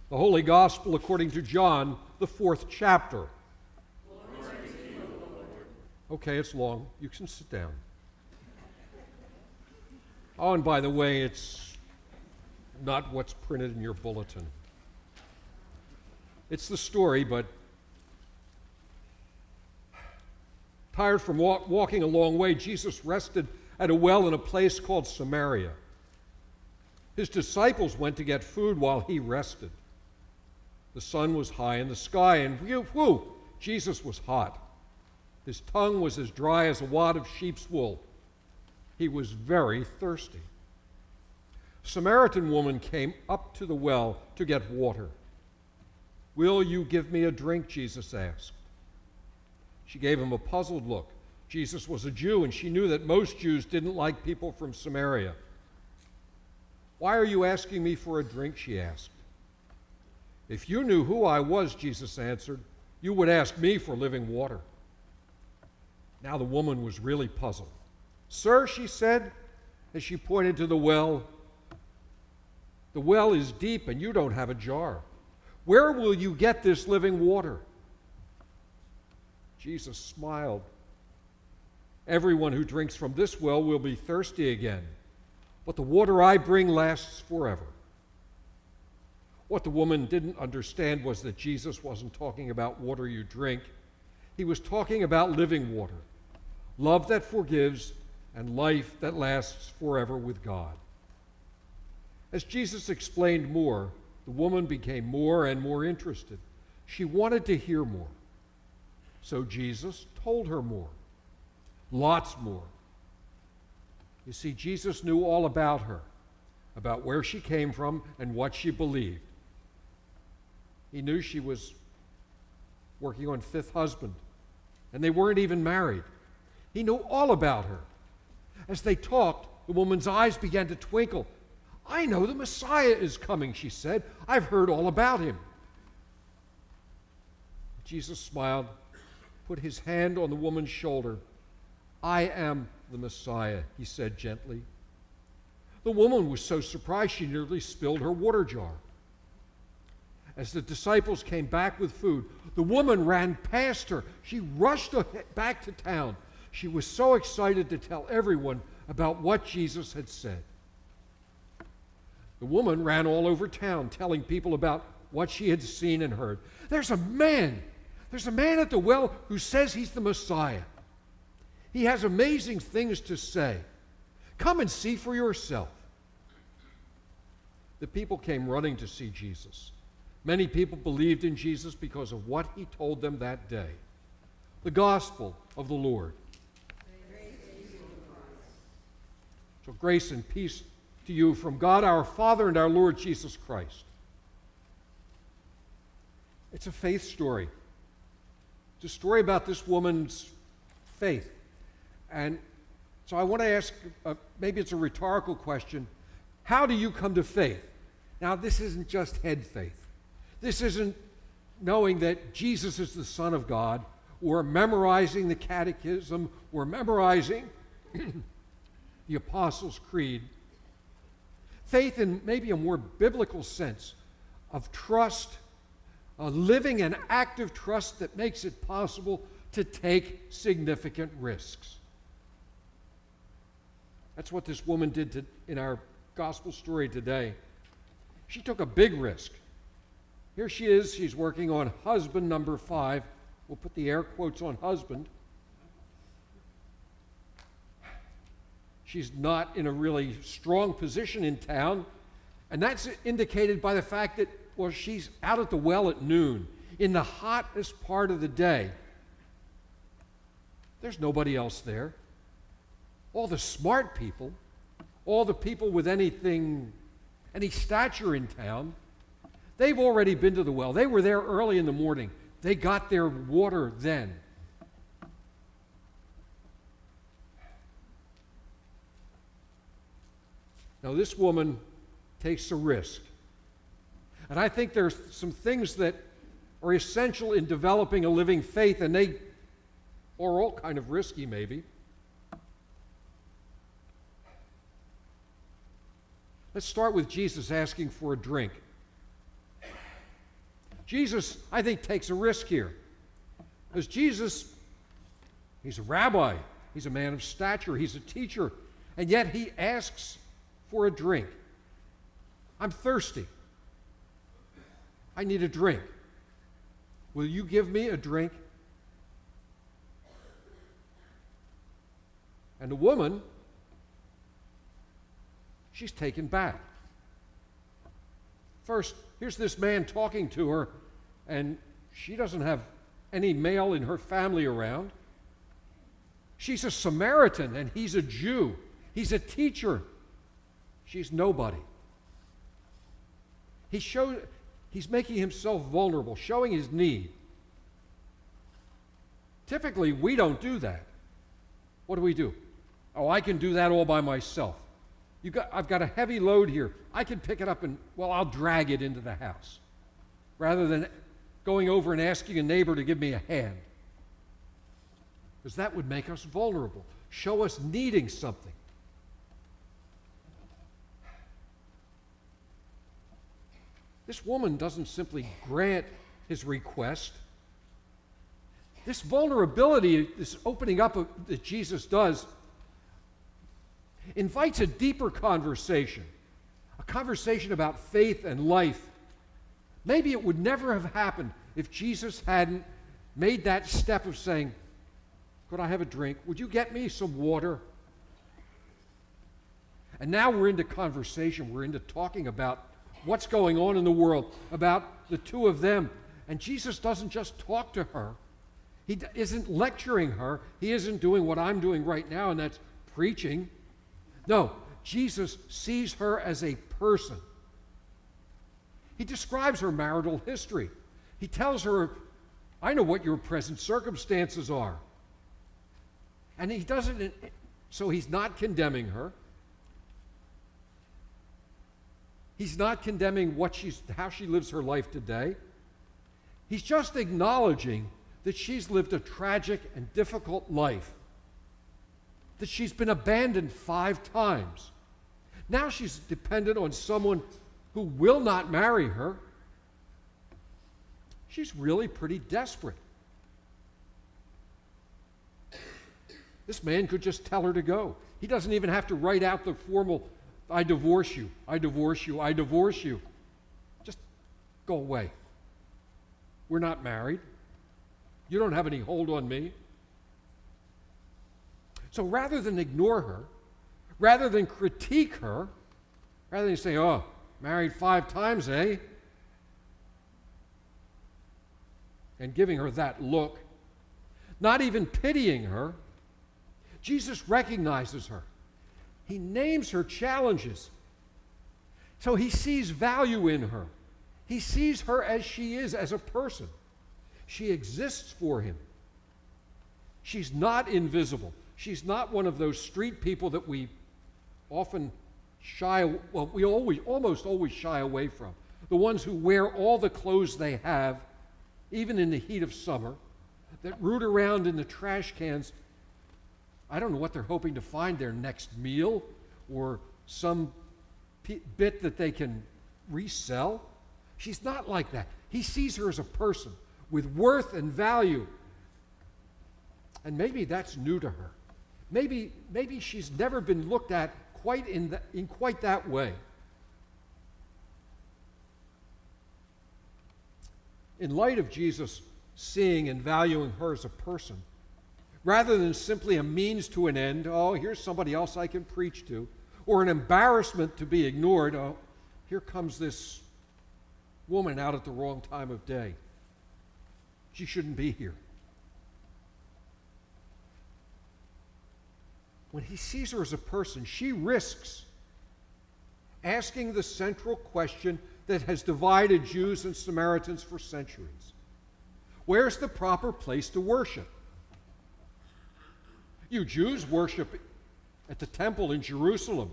The Holy Gospel according to John, the 4th chapter. Okay, it's long. You can sit down. Oh, and by the way, it's not what's printed in your bulletin. It's the story, but tired from walking a long way, Jesus rested at a well in a place called Samaria. His disciples went to get food while he rested. The sun was high in the sky, and Jesus was hot. His tongue was as dry as a wad of sheep's wool. He was very thirsty. A Samaritan woman came up to the well to get water. "Will you give me a drink?" Jesus asked. She gave him a puzzled look. Jesus was a Jew, and she knew that most Jews didn't like people from Samaria. "Why are you asking me for a drink?" she asked. "If you knew who I was," Jesus answered, "you would ask me for living water." Now the woman was really puzzled. "Sir," she said, as she pointed to the well is deep and you don't have a jar. Where will you get this living water?" Jesus smiled. "Everyone who drinks from this well will be thirsty again, but the water I bring lasts forever." What the woman didn't understand was that Jesus wasn't talking about water you drink. He was talking about living water, love that forgives, and life that lasts forever with God. As Jesus explained more, the woman became more and more interested. She wanted to hear more. So Jesus told her more, lots more. You see, Jesus knew all about her, about where she came from and what she believed. He knew she was working on fifth husband, and they weren't even married. He knew all about her. As they talked, the woman's eyes began to twinkle. "I know the Messiah is coming," she said. "I've heard all about him." Jesus smiled, put his hand on the woman's shoulder. "I am the Messiah," he said gently. The woman was so surprised she nearly spilled her water jar. As the disciples came back with food, the woman ran past her. She rushed back to town. She was so excited to tell everyone about what Jesus had said. The woman ran all over town telling people about what she had seen and heard. There's a man at the well who says he's the Messiah. He has amazing things to say. Come and see for yourself." The people came running to see Jesus. Many people believed in Jesus because of what he told them that day. The gospel of the Lord. So grace and peace to you from God our Father and our Lord Jesus Christ. It's a faith story. It's a story about this woman's faith. And so I want to ask, maybe it's a rhetorical question, how do you come to faith? Now, this isn't just head faith. This isn't knowing that Jesus is the Son of God, or memorizing the catechism, or memorizing the Apostles' Creed. Faith in maybe a more biblical sense of trust, a living and active trust that makes it possible to take significant risks. That's what this woman did in our gospel story today. She took a big risk. Here she is, she's working on husband number 5. We'll put the air quotes on husband. She's not in a really strong position in town, and that's indicated by the fact that, well, she's out at the well at noon, in the hottest part of the day. There's nobody else there. All the smart people, all the people with any stature in town, they've already been to the well. They were there early in the morning. They got their water then. Now, this woman takes a risk. And I think there's some things that are essential in developing a living faith, and they are all kind of risky, maybe. Let's start with Jesus asking for a drink. Jesus, I think, takes a risk here. Because Jesus, he's a rabbi, he's a man of stature, he's a teacher, and yet he asks for a drink. I'm thirsty. I need a drink. Will you give me a drink? And the woman, she's taken back. First, here's this man talking to her, and she doesn't have any male in her family around. She's a Samaritan, and he's a Jew. He's a teacher. She's nobody. He's making himself vulnerable, showing his need. Typically, we don't do that. What do? Oh, I can do that all by myself. I've got a heavy load here. I can pick it up and, I'll drag it into the house, rather than going over and asking a neighbor to give me a hand. Because that would make us vulnerable, show us needing something. This woman doesn't simply grant his request. This vulnerability, this opening up that Jesus does, invites a deeper conversation, a conversation about faith and life. Maybe it would never have happened if Jesus hadn't made that step of saying, could I have a drink? Would you get me some water? And now we're into conversation. We're into talking about what's going on in the world, about the two of them. And Jesus doesn't just talk to her. He isn't lecturing her. He isn't doing what I'm doing right now, and that's preaching. No, Jesus sees her as a person. He describes her marital history. He tells her, I know what your present circumstances are. And he doesn't, so he's not condemning her. He's not condemning how she lives her life today. He's just acknowledging that she's lived a tragic and difficult life, that she's been abandoned 5 times. Now she's dependent on someone who will not marry her. She's really pretty desperate. This man could just tell her to go. He doesn't even have to write out the formal, I divorce you, I divorce you, I divorce you. Just go away. We're not married. You don't have any hold on me. So rather than ignore her, rather than critique her, rather than say, oh, married 5 times, eh? And giving her that look, not even pitying her, Jesus recognizes her. He names her challenges. So he sees value in her. He sees her as she is, as a person. She exists for him. She's not invisible. She's not one of those street people that we often almost always shy away from. The ones who wear all the clothes they have, even in the heat of summer, that root around in the trash cans. I don't know what they're hoping to find, their next meal or some bit that they can resell. She's not like that. He sees her as a person with worth and value. And maybe that's new to her. Maybe she's never been looked at quite in quite that way. In light of Jesus seeing and valuing her as a person, rather than simply a means to an end, oh, here's somebody else I can preach to, or an embarrassment to be ignored, oh, here comes this woman out at the wrong time of day. She shouldn't be here. When he sees her as a person, she risks asking the central question that has divided Jews and Samaritans for centuries. Where's the proper place to worship? You Jews worship at the temple in Jerusalem.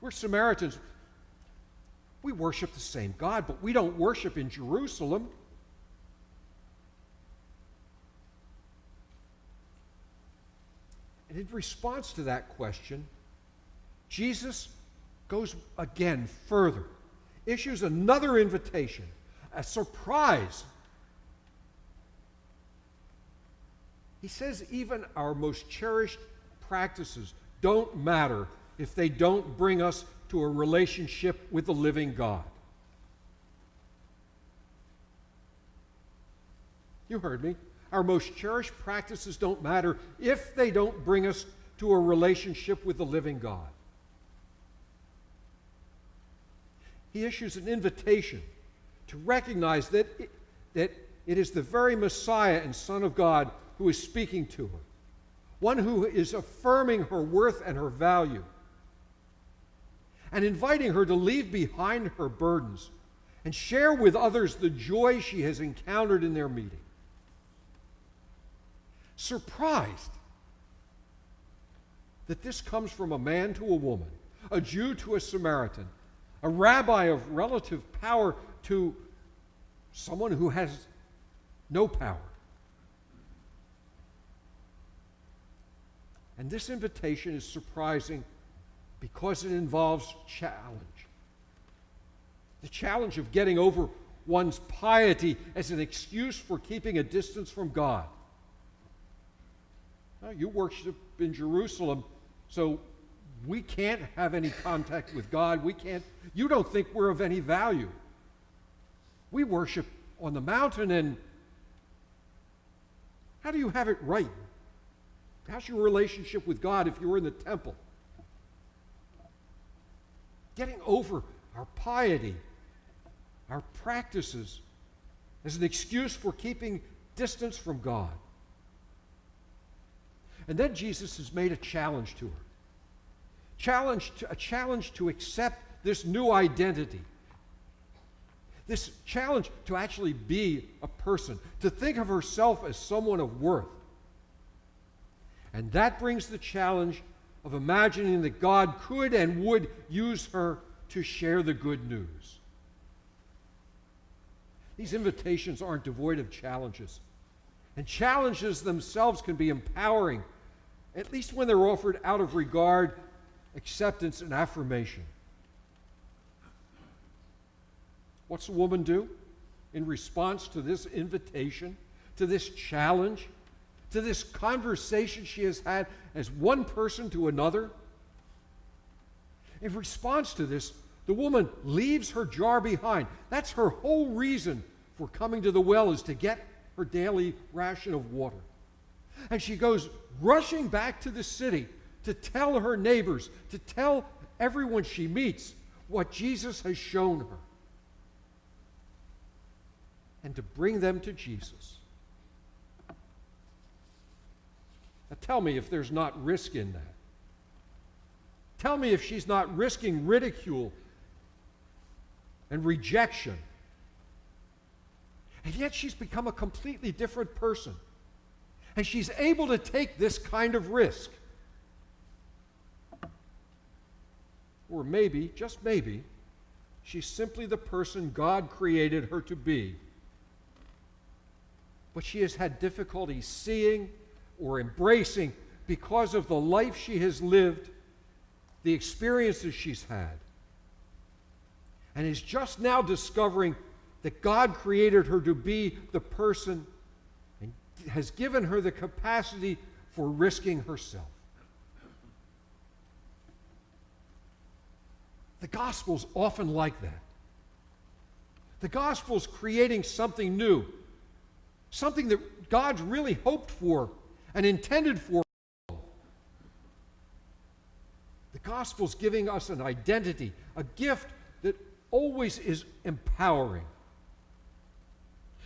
We're Samaritans. We worship the same God, but we don't worship in Jerusalem. And in response to that question, Jesus goes again further, issues another invitation a surprise. He says even our most cherished practices don't matter if they don't bring us to a relationship with the living God. You heard me. Our most cherished practices don't matter if they don't bring us to a relationship with the living God. He issues an invitation to recognize that it is the very Messiah and Son of God who is speaking to her, one who is affirming her worth and her value, and inviting her to leave behind her burdens and share with others the joy she has encountered in their meeting. Surprised that this comes from a man to a woman, a Jew to a Samaritan, a rabbi of relative power to someone who has no power. And this invitation is surprising because it involves challenge. The challenge of getting over one's piety as an excuse for keeping a distance from God. Now, you worship in Jerusalem, so we can't have any contact with God. You don't think we're of any value. We worship on the mountain, and how do you have it right? How's your relationship with God if you were in the temple? Getting over our piety, our practices, as an excuse for keeping distance from God. And then Jesus has made a challenge to her. A challenge to accept this new identity. This challenge to actually be a person, to think of herself as someone of worth. And that brings the challenge of imagining that God could and would use her to share the good news. These invitations aren't devoid of challenges. And challenges themselves can be empowering, at least when they're offered out of regard, acceptance, and affirmation. What's the woman do in response to this invitation, to this challenge, to this conversation she has had as one person to another? In response to this, the woman leaves her jar behind. That's her whole reason for coming to the well, is to get her daily ration of water. And she goes rushing back to the city to tell her neighbors, to tell everyone she meets what Jesus has shown her, and to bring them to Jesus. Now tell me if there's not risk in that. Tell me if she's not risking ridicule and rejection. And yet she's become a completely different person. And she's able to take this kind of risk. Or maybe, just maybe, she's simply the person God created her to be. But she has had difficulty seeing or embracing because of the life she has lived, the experiences she's had, and is just now discovering that God created her to be the person and has given her the capacity for risking herself. The gospel's often like that. The gospel's creating something new, something that God's really hoped for and intended for. The gospel's giving us an identity, a gift that always is empowering.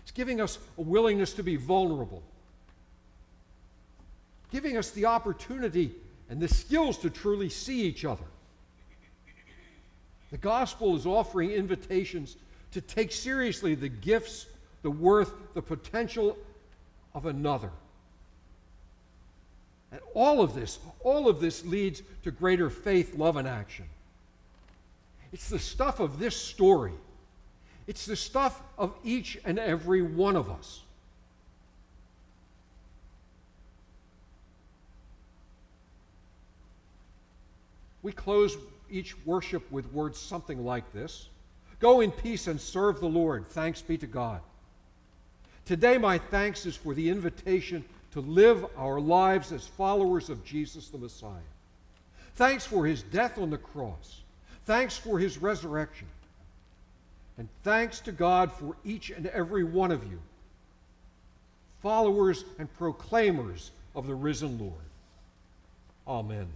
It's giving us a willingness to be vulnerable, giving us the opportunity and the skills to truly see each other. The gospel is offering invitations to take seriously the gifts, the worth, the potential of another. And all of this leads to greater faith, love, and action. It's the stuff of this story. It's the stuff of each and every one of us. We close each worship with words something like this. Go in peace and serve the Lord. Thanks be to God. Today, my thanks is for the invitation to live our lives as followers of Jesus the Messiah. Thanks for his death on the cross. Thanks for his resurrection. And thanks to God for each and every one of you, followers and proclaimers of the risen Lord. Amen.